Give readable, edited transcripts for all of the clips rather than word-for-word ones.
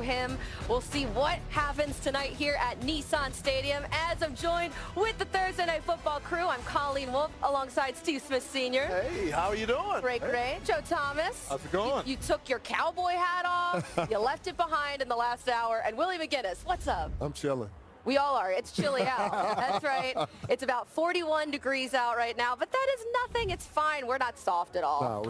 him. We'll see what happens tonight here at Nissan Stadium. As I'm joined with the Thursday Night Football crew, I'm Colleen Wolfe alongside Steve Smith Sr. Hey, how are you doing? Great. Joe Thomas. How's it going? You took your cowboy hat off. You left it behind in the last hour. And Willie McGinnis, what's up? I'm chilling. We all are. It's chilly out. That's right. It's about 41 degrees out right now, but that is nothing. It's fine. We're not soft at all.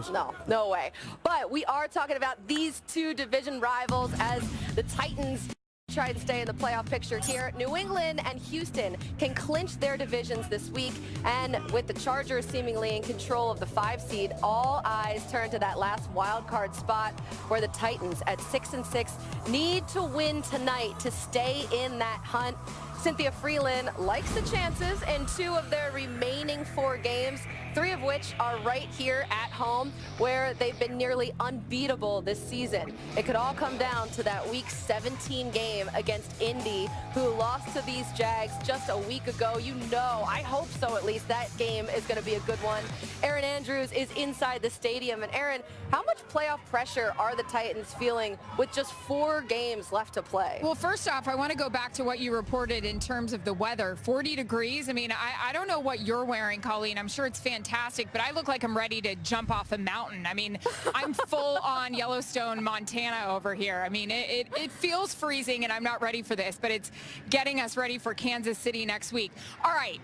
No way. But we are talking about these two division rivals as the Titans try to stay in the playoff picture here. New England and Houston can clinch their divisions this week, and with the Chargers seemingly in control of the 5 seed, all eyes turn to that last wild card spot where the Titans at 6-6 need to win tonight to stay in that hunt. Cynthia Freeland likes the chances in 2 of their remaining 4 games, 3 of which are right here at home, where they've been nearly unbeatable this season. It could all come down to that Week 17 game against Indy, who lost to these Jags just a week ago. You know, I hope so at least, that game is going to be a good one. Erin Andrews is inside the stadium. And Erin, how much playoff pressure are the Titans feeling with just 4 games left to play? Well, first off, I want to go back to what you reported in terms of the weather. 40 degrees. I mean, I don't know what you're wearing, Colleen. I'm sure it's fantastic, but I look like I'm ready to jump off a mountain. I mean, I'm full on Yellowstone, Montana over here. I mean, it feels freezing, and I'm not ready for this, but it's getting us ready for Kansas City next week. All right.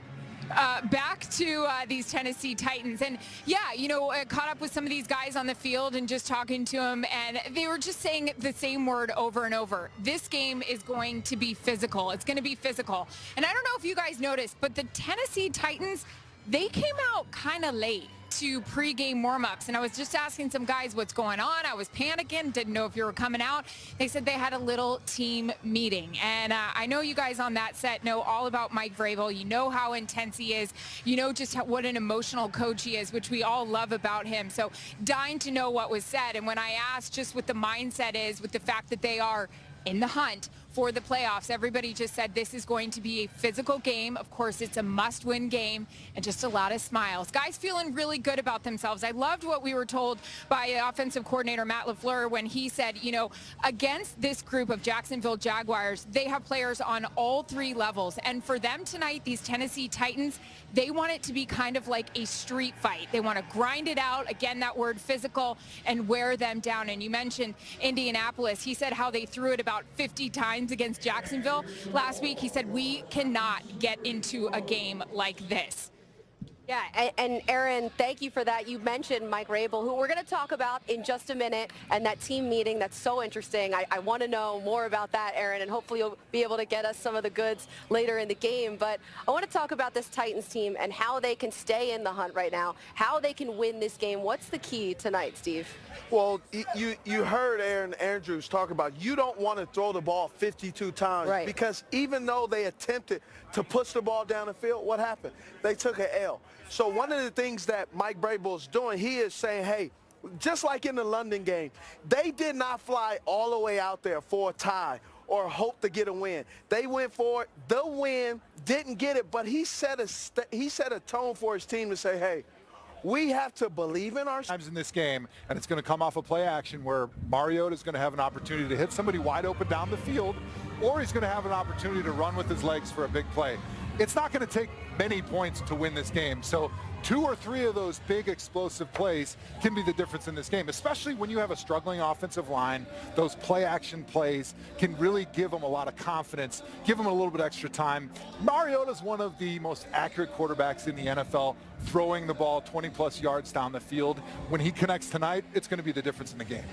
Back to these Tennessee Titans. And yeah, you know, I caught up with some of these guys on the field and just talking to them, and they were just saying the same word over and over. This game is going to be physical. It's going to be physical. And I don't know if you guys noticed, but the Tennessee Titans, they came out kind of late to pregame warm-ups, and I was just asking some guys what's going on. I was panicking, didn't know if you were coming out. They said they had a little team meeting, and I know you guys on that set know all about Mike Vrabel. You know how intense he is. You know just what an emotional coach he is, which we all love about him. So dying to know what was said, and when I asked just what the mindset is with the fact that they are in the hunt for the playoffs, everybody just said this is going to be a physical game. Of course, it's a must-win game, and just a lot of smiles. Guys feeling really good about themselves. I loved what we were told by offensive coordinator Matt LaFleur when he said, you know, against this group of Jacksonville Jaguars, they have players on all 3 levels. And for them tonight, these Tennessee Titans, they want it to be kind of like a street fight. They want to grind it out, again, that word physical, and wear them down. And you mentioned Indianapolis. He said how they threw it about 50 times against Jacksonville last week. He said, we cannot get into a game like this. Yeah, and Erin, thank you for that. You mentioned Mike Vrabel, who we're going to talk about in just a minute, and that team meeting, that's so interesting. I want to know more about that, Erin, and hopefully you'll be able to get us some of the goods later in the game. But I want to talk about this Titans team and how they can stay in the hunt right now, how they can win this game. What's the key tonight, Steve? Well, you heard Erin Andrews talk about you don't want to throw the ball 52 times, right? Because even though they attempted to push the ball down the field, what happened? They took an L. So one of the things that Mike Vrabel is doing, he is saying, hey, just like in the London game, they did not fly all the way out there for a tie or hope to get a win. They went for it, the win, didn't get it, but he set a tone for his team to say, hey, we have to believe in ourselves. In this game, and it's going to come off a play action where Mariota is going to have an opportunity to hit somebody wide open down the field, or he's going to have an opportunity to run with his legs for a big play. It's not going to take many points to win this game. So 2 or 3 of those big explosive plays can be the difference in this game, especially when you have a struggling offensive line. Those play action plays can really give them a lot of confidence, give them a little bit extra time. Mariota's one of the most accurate quarterbacks in the NFL, throwing the ball 20-plus yards down the field. When he connects tonight, it's going to be the difference in the game.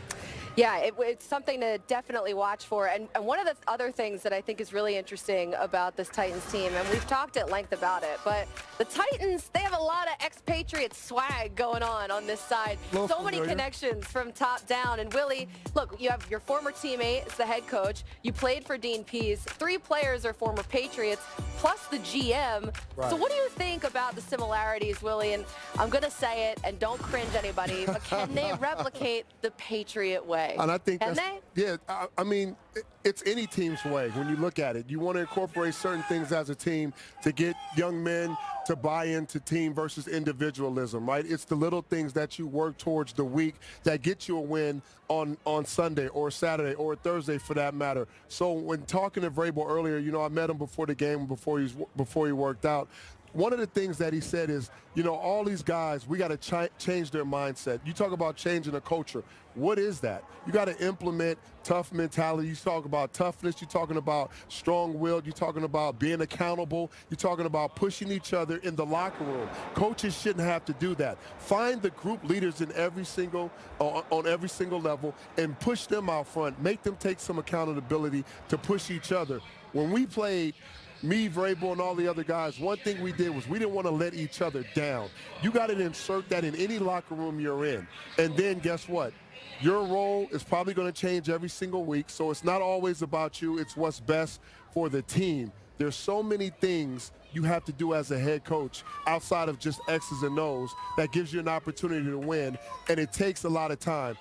Yeah, it's something to definitely watch for. And one of the other things that I think is really interesting about this Titans team, and we've talked at length about it, but the Titans, they have a lot of expatriate swag going on this side. So many connections from top down. And Willie, look, you have your former teammate as the head coach. You played for Dean Pease. 3 players are former Patriots. plus the GM. Right. So what do you think about the similarities, Willie? And I'm going to say it, and don't cringe anybody, but can they replicate the Patriot way? And I think can they? Yeah, I mean, it's any team's way when you look at it. You want to incorporate certain things as a team to get young men to buy into team versus individualism, right? It's the little things that you work towards the week that get you a win on Sunday or Saturday or Thursday for that matter. So when talking to Vrabel earlier, you know, I met him before the game, before he worked out. One of the things that he said is, you know, all these guys, we got to change their mindset. You talk about changing a culture. What is that? You got to implement tough mentality. You talk about toughness. You're talking about strong-willed. You're talking about being accountable. You're talking about pushing each other in the locker room. Coaches shouldn't have to do that. Find the group leaders in every single on every single level and push them out front. Make them take some accountability to push each other. When we played, me, Vrabel, and all the other guys, one thing we did was we didn't want to let each other down. You got to insert that in any locker room you're in. And then guess what? Your role is probably going to change every single week, so it's not always about you. It's what's best for the team. There's so many things you have to do as a head coach outside of just X's and O's that gives you an opportunity to win, and it takes a lot of time.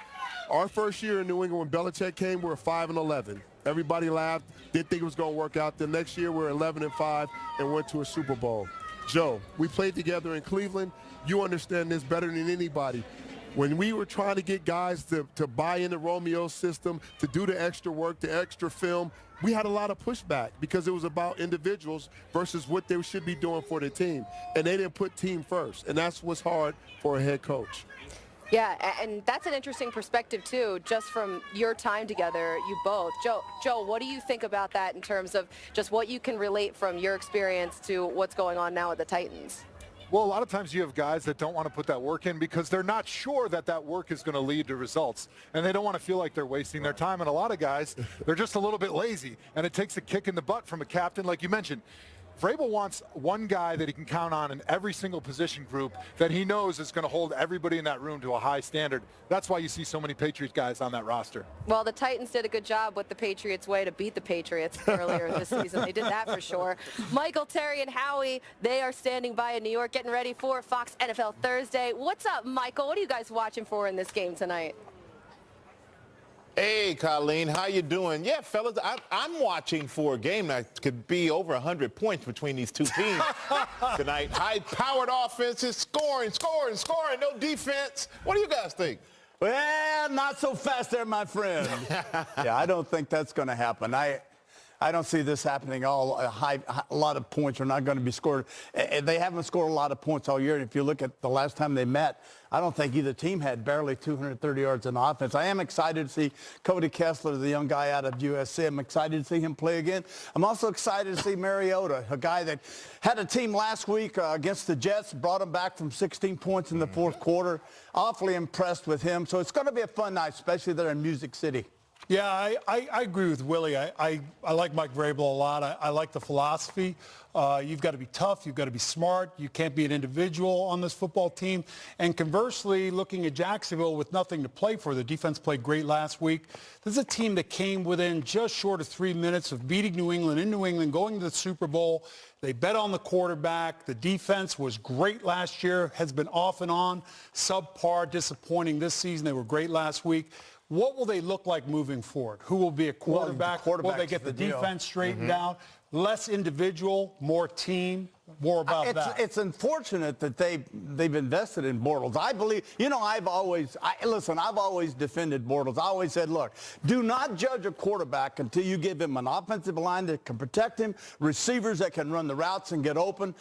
Our first year in New England when Belichick came, we were 5-11. Everybody laughed, didn't think it was going to work out. The next year, we're 11-5 and went to a Super Bowl. Joe, we played together in Cleveland. You understand this better than anybody. When we were trying to get guys to buy into Romeo's system, to do the extra work, the extra film, we had a lot of pushback because it was about individuals versus what they should be doing for the team. And they didn't put team first. And that's what's hard for a head coach. Yeah, and that's an interesting perspective, too, just from your time together, you both. Joe, what do you think about that in terms of just what you can relate from your experience to what's going on now with the Titans? Well, a lot of times you have guys that don't want to put that work in because they're not sure that that work is going to lead to results. And they don't want to feel like they're wasting their time. And a lot of guys, they're just a little bit lazy. And it takes a kick in the butt from a captain, like you mentioned. Vrabel wants one guy that he can count on in every single position group that he knows is going to hold everybody in that room to a high standard. That's why you see so many Patriots guys on that roster. Well, the Titans did a good job with the Patriots way to beat the Patriots earlier this season. They did that for sure. Michael, Terry, and Howie, they are standing by in New York getting ready for Fox NFL Thursday. What's up, Michael? What are you guys watching for in this game tonight? Hey, Colleen, how you doing? Yeah, fellas, I'm watching for a game that could be over 100 points between these two teams tonight. High-powered offenses, scoring, no defense. What do you guys think? Well, not so fast there, my friend. Yeah, I don't think that's going to happen. I don't see this happening. A lot of points are not going to be scored. They haven't scored a lot of points all year. And if you look at the last time they met, I don't think either team had barely 230 yards in offense. I am excited to see Cody Kessler, the young guy out of USC. I'm excited to see him play again. I'm also excited to see Mariota, a guy that had a team last week against the Jets, brought him back from 16 points in the fourth quarter. Awfully impressed with him. So it's going to be a fun night, especially there in Music City. Yeah, I agree with Willie. I like Mike Vrabel a lot. I like the philosophy. You've got to be tough. You've got to be smart. You can't be an individual on this football team. And conversely, looking at Jacksonville with nothing to play for, the defense played great last week. This is a team that came within just short of 3 minutes of beating New England in New England, going to the Super Bowl. They bet on the quarterback. The defense was great last year, has been off and on, subpar, disappointing this season. They were great last week. What will they look like moving forward? Who will be a quarterback? Will they get the defense straightened out? Less individual, more team, more about that. It's unfortunate that they've invested in Bortles. I believe, I've always defended Bortles. I always said, look, do not judge a quarterback until you give him an offensive line that can protect him, receivers that can run the routes and get open.